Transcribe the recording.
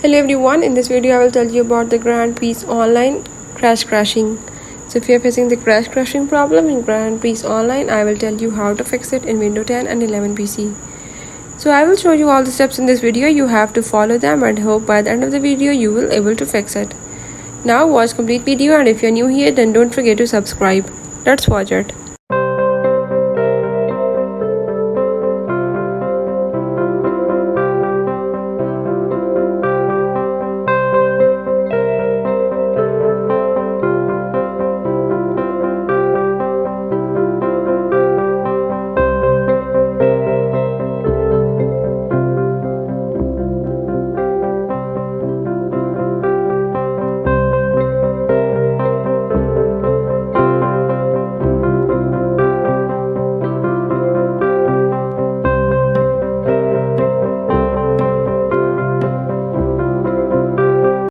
Hello everyone, in this video I will tell you about the Grand Prix Online crashing. So if you are facing the crashing problem in Grand Prix Online, I will tell you how to fix it in Windows 10 and 11 PC. So I will show you all the steps in this video. You have to follow them and hope by the end of the video you will able to fix it. Now watch complete video, and if you are new here then don't forget to subscribe. Let's watch it.